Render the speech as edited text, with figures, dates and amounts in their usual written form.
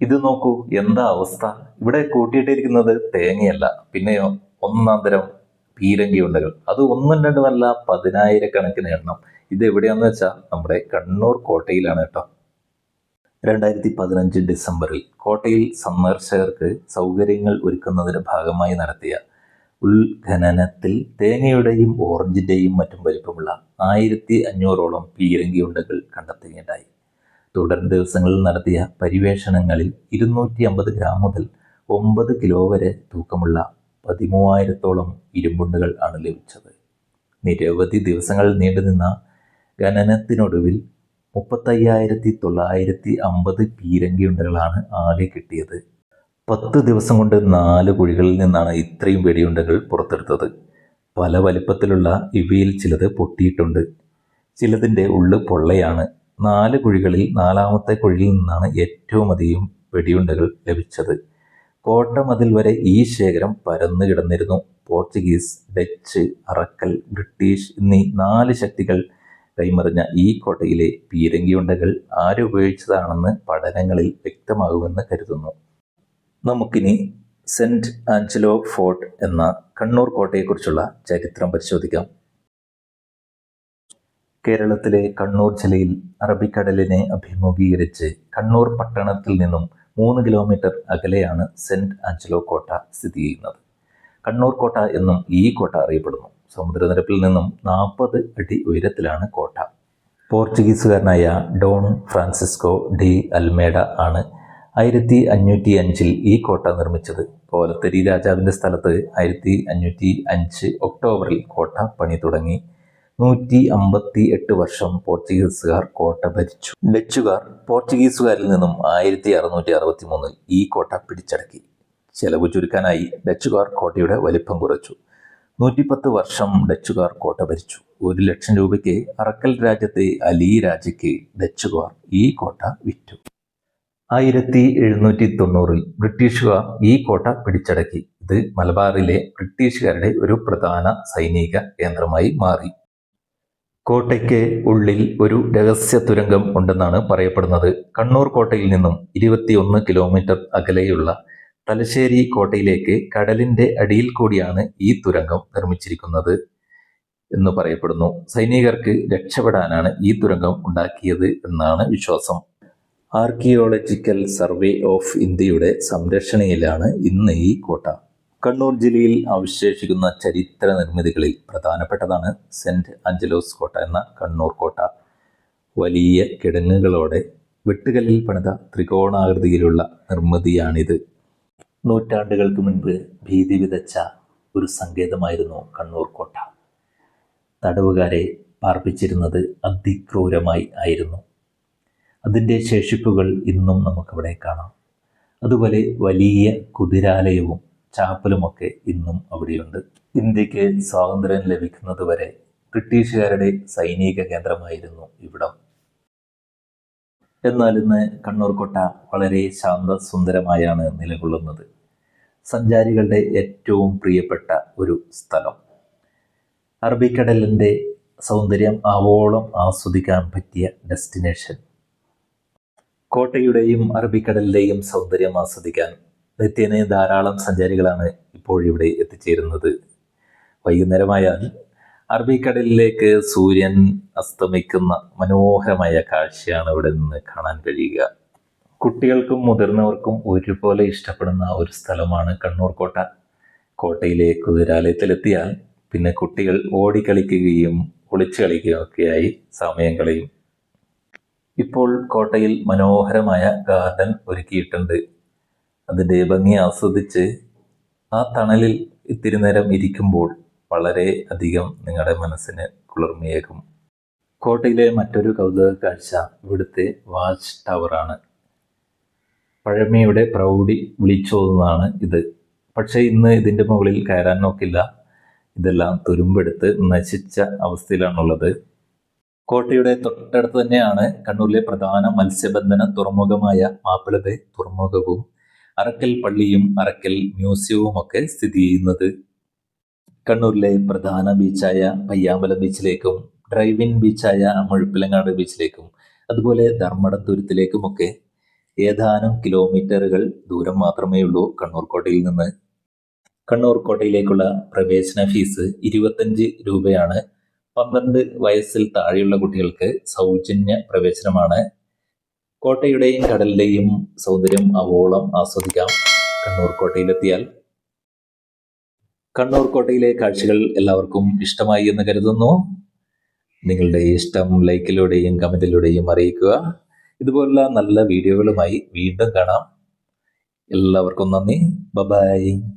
ഇത് നോക്കൂ, എന്താ അവസ്ഥ. ഇവിടെ കൂട്ടിയിട്ടിരിക്കുന്നത് തേങ്ങയല്ല, പിന്നെയോ ഒന്നാം തരം പീരങ്കി ഉണ്ടകൾ. അത് ഒന്നും രണ്ടുമല്ല, 10,000-കണക്കിന് എണ്ണം. ഇത് എവിടെയാന്ന് വെച്ചാൽ നമ്മുടെ കണ്ണൂർ കോട്ടയിലാണ് കേട്ടോ. 2015 ഡിസംബറിൽ കോട്ടയിൽ സന്ദർശകർക്ക് സൗകര്യങ്ങൾ ഒരുക്കുന്നതിന്റെ ഭാഗമായി നടത്തിയ ഉൾഖനനത്തിൽ തേങ്ങയുടെയും ഓറഞ്ചിന്റെയും മറ്റും വലിപ്പമുള്ള 1500ഓളം പീരങ്കി ഉണ്ടകൾ കണ്ടെത്തുകയുണ്ടായി. തുടർ ദിവസങ്ങളിൽ നടത്തിയ പര്യവേഷണങ്ങളിൽ 250 ഗ്രാം മുതൽ 9 കിലോ വരെ തൂക്കമുള്ള 13,000ഓളം ഇരുമ്പുണ്ടകൾ ആണ് ലഭിച്ചത്. നിരവധി ദിവസങ്ങൾ നീണ്ടുനിന്ന ഖനനത്തിനൊടുവിൽ 35,950 പീരങ്കിയുണ്ടകളാണ് ആകെ കിട്ടിയത്. 10 ദിവസം കൊണ്ട് 4 കുഴികളിൽ നിന്നാണ് ഇത്രയും വെടിയുണ്ടകൾ പുറത്തെടുത്തത്. പല വലിപ്പത്തിലുള്ള ഇവയിൽ ചിലത് പൊട്ടിയിട്ടുണ്ട്, ചിലതിൻ്റെ ഉള്ളു പൊള്ളയാണ്. 4 കുഴികളിൽ 4ാമത്തെ കുഴിയിൽ നിന്നാണ് ഏറ്റവും അധികം വെടിയുണ്ടകൾ ലഭിച്ചത്. കോട്ട മതിൽ വരെ ഈ ശേഖരം പരന്നു കിടന്നിരുന്നു. പോർച്ചുഗീസ്, ഡച്ച്, അറക്കൽ, ബ്രിട്ടീഷ് എന്നീ 4 ശക്തികൾ കൈമറിഞ്ഞ ഈ കോട്ടയിലെ പീരങ്കിയുണ്ടകൾ ആരുപയോഗിച്ചതാണെന്ന് പഠനങ്ങളിൽ വ്യക്തമാകുമെന്ന് കരുതുന്നു. നമുക്കിനി സെന്റ് ആഞ്ചലോ ഫോർട്ട് എന്ന കണ്ണൂർ കോട്ടയെക്കുറിച്ചുള്ള ചരിത്രം പരിശോധിക്കാം. കേരളത്തിലെ കണ്ണൂർ ജില്ലയിൽ അറബിക്കടലിനെ അഭിമുഖീകരിച്ച് കണ്ണൂർ പട്ടണത്തിൽ നിന്നും 3 കിലോമീറ്റർ അകലെയാണ് സെന്റ് ആഞ്ചലോ കോട്ട സ്ഥിതി ചെയ്യുന്നത്. കണ്ണൂർ കോട്ട എന്നും ഈ കോട്ട അറിയപ്പെടുന്നു. സമുദ്രനിരപ്പിൽ നിന്നും 40 അടി ഉയരത്തിലാണ് കോട്ട. പോർച്ചുഗീസുകാരനായ ഡോൺ ഫ്രാൻസിസ്കോ ഡി അൽമേഡ ആണ് 1505 ഈ കോട്ട നിർമ്മിച്ചത്. കോലത്തരി രാജാവിൻ്റെ സ്ഥലത്ത് 1505 ഒക്ടോബറിൽ കോട്ട പണി തുടങ്ങി. 158 വർഷം പോർച്ചുഗീസുകാർ കോട്ട ഭരിച്ചു. ഡച്ചുകാർ പോർച്ചുഗീസുകാരിൽ നിന്നും 1663 ഈ കോട്ട പിടിച്ചടക്കി. ചെലവ് ചുരുക്കാനായി ഡച്ചുകാർ കോട്ടയുടെ വലിപ്പം കുറച്ചു. 110 വർഷം ഡച്ചുകാർ കോട്ട ഭരിച്ചു. 1 ലക്ഷം രൂപയ്ക്ക് അറക്കൽ രാജ്യത്തെ അലി രാജയ്ക്ക് ഡച്ചുകാർ ഈ കോട്ട വിറ്റു. 1790 ബ്രിട്ടീഷുകാർ ഈ കോട്ട പിടിച്ചടക്കി. ഇത് മലബാറിലെ ബ്രിട്ടീഷുകാരുടെ ഒരു പ്രധാന സൈനിക കേന്ദ്രമായി മാറി. കോട്ടയ്ക്ക് ഉള്ളിൽ ഒരു രഹസ്യ തുരങ്കം ഉണ്ടെന്നാണ് പറയപ്പെടുന്നത്. കണ്ണൂർ കോട്ടയിൽ നിന്നും 21 കിലോമീറ്റർ അകലെയുള്ള തലശ്ശേരി കോട്ടയിലേക്ക് കടലിന്റെ അടിയിൽ കൂടിയാണ് ഈ തുരങ്കം നിർമ്മിച്ചിരിക്കുന്നത് എന്ന് പറയപ്പെടുന്നു. സൈനികർക്ക് രക്ഷപ്പെടാനാണ് ഈ തുരങ്കം ഉണ്ടാക്കിയത് എന്നാണ് വിശ്വാസം. ആർക്കിയോളജിക്കൽ സർവേ ഓഫ് ഇന്ത്യയുടെ സംരക്ഷണയിലാണ് ഇന്ന് ഈ കോട്ട. കണ്ണൂർ ജില്ലയിൽ അവശേഷിക്കുന്ന ചരിത്ര നിർമ്മിതികളിൽ പ്രധാനപ്പെട്ടതാണ് സെന്റ് ആഞ്ചലോസ് കോട്ട എന്ന കണ്ണൂർ കോട്ട. വലിയ കിടങ്ങുകളോടെ വെട്ടുകല്ലിൽ പണിത ത്രികോണാകൃതിയിലുള്ള നിർമ്മിതിയാണിത്. നൂറ്റാണ്ടുകൾക്ക് മുൻപ് ഭീതി വിതച്ച ഒരു സങ്കേതമായിരുന്നു കണ്ണൂർ കോട്ട. തടവുകാരെ പാർപ്പിച്ചിരുന്നത് അതിക്രൂരമായി ആയിരുന്നു. അതിൻ്റെ ശേഷിപ്പുകൾ ഇന്നും നമുക്കവിടെ കാണാം. അതുപോലെ വലിയ കുതിരാലയവും ചാപ്പലുമൊക്കെ ഇന്നും അവിടെയുണ്ട്. ഇന്ത്യക്ക് സ്വാതന്ത്ര്യം ലഭിക്കുന്നത് വരെ ബ്രിട്ടീഷുകാരുടെ സൈനിക കേന്ദ്രമായിരുന്നു ഇവിടം. എന്നാൽ ഇന്ന് കണ്ണൂർ കോട്ട വളരെ ശാന്തസുന്ദരമായാണ് നിലകൊള്ളുന്നത്. സഞ്ചാരികളുടെ ഏറ്റവും പ്രിയപ്പെട്ട ഒരു സ്ഥലം. അറബിക്കടലിൻ്റെ സൗന്ദര്യം ആവോളം ആസ്വദിക്കാൻ പറ്റിയ ഡെസ്റ്റിനേഷൻ. കോട്ടയുടെയും അറബിക്കടലിൻ്റെയും സൗന്ദര്യം ആസ്വദിക്കാൻ നിത്യേന ധാരാളം സഞ്ചാരികളാണ് ഇപ്പോഴിവിടെ എത്തിച്ചേരുന്നത്. വൈകുന്നേരമായാൽ അറബിക്കടലിലേക്ക് സൂര്യൻ അസ്തമിക്കുന്ന മനോഹരമായ കാഴ്ചയാണ് ഇവിടെ നിന്ന് കാണാൻ കഴിയുക. കുട്ടികൾക്കും മുതിർന്നവർക്കും ഒരുപോലെ ഇഷ്ടപ്പെടുന്ന ഒരു സ്ഥലമാണ് കണ്ണൂർ കോട്ട. കോട്ടയിലെ കുതിരാലയത്തിലെത്തിയാൽ പിന്നെ കുട്ടികൾ ഓടിക്കളിക്കുകയും ഒളിച്ചു കളിക്കുകയും ഒക്കെയായി സമയം കളയും. ഇപ്പോൾ കോട്ടയിൽ മനോഹരമായ ഗാർഡൻ ഒരുക്കിയിട്ടുണ്ട്. അതിൻ്റെ ഭംഗി ആസ്വദിച്ച് ആ തണലിൽ ഇത്തിരി നേരം ഇരിക്കുമ്പോൾ വളരെ അധികം നിങ്ങളുടെ മനസ്സിന് കുളിർമയേകും. കോട്ടയിലെ മറ്റൊരു കൗതുക കാഴ്ച ഇവിടുത്തെ വാച്ച് ടവറാണ്. പഴമയുടെ പ്രൗഢി വിളിച്ചോതുന്നതാണ് ഇത്. പക്ഷേ ഇന്ന് ഇതിൻ്റെ മുകളിൽ കയറാൻ നോക്കില്ല. ഇതെല്ലാം തുരുമ്പെടുത്ത് നശിച്ച അവസ്ഥയിലാണുള്ളത്. കോട്ടയുടെ തൊട്ടടുത്ത് തന്നെയാണ് കണ്ണൂരിലെ പ്രധാന മത്സ്യബന്ധന തുറമുഖമായ മാപ്പിള തുറമുഖവും അറക്കൽ പള്ളിയും അറക്കൽ മ്യൂസിയവും ഒക്കെ സ്ഥിതി ചെയ്യുന്നത്. കണ്ണൂരിലെ പ്രധാന ബീച്ചായ പയ്യാമ്പലം ബീച്ചിലേക്കും ഡ്രൈവിൻ ബീച്ചായ മുഴപ്പിലങ്ങാട് ബീച്ചിലേക്കും അതുപോലെ ധർമ്മടം തുരുത്തിലേക്കുമൊക്കെ ഏതാനും കിലോമീറ്ററുകൾ ദൂരം മാത്രമേ ഉള്ളൂ കണ്ണൂർ കോട്ടയിൽ നിന്ന്. കണ്ണൂർ കോട്ടയിലേക്കുള്ള പ്രവേശന ഫീസ് 25 രൂപയാണ്. 12 വയസ്സിൽ താഴെയുള്ള കുട്ടികൾക്ക് സൗജന്യ പ്രവേശനമാണ്. കോട്ടയുടെയും കടലിന്റെയും സൗന്ദര്യം അവോളം ആസ്വദിക്കാം കണ്ണൂർ കോട്ടയിലെത്തിയാൽ. കണ്ണൂർ കോട്ടയിലെ കാഴ്ചകൾ എല്ലാവർക്കും ഇഷ്ടമായി എന്ന് കരുതുന്നു. നിങ്ങളുടെ ഇഷ്ടം ലൈക്കിലൂടെയും കമന്റിലൂടെയും അറിയിക്കുക. ഇതുപോലുള്ള നല്ല വീഡിയോകളുമായി വീണ്ടും കാണാം. എല്ലാവർക്കും നന്ദി. ബൈ.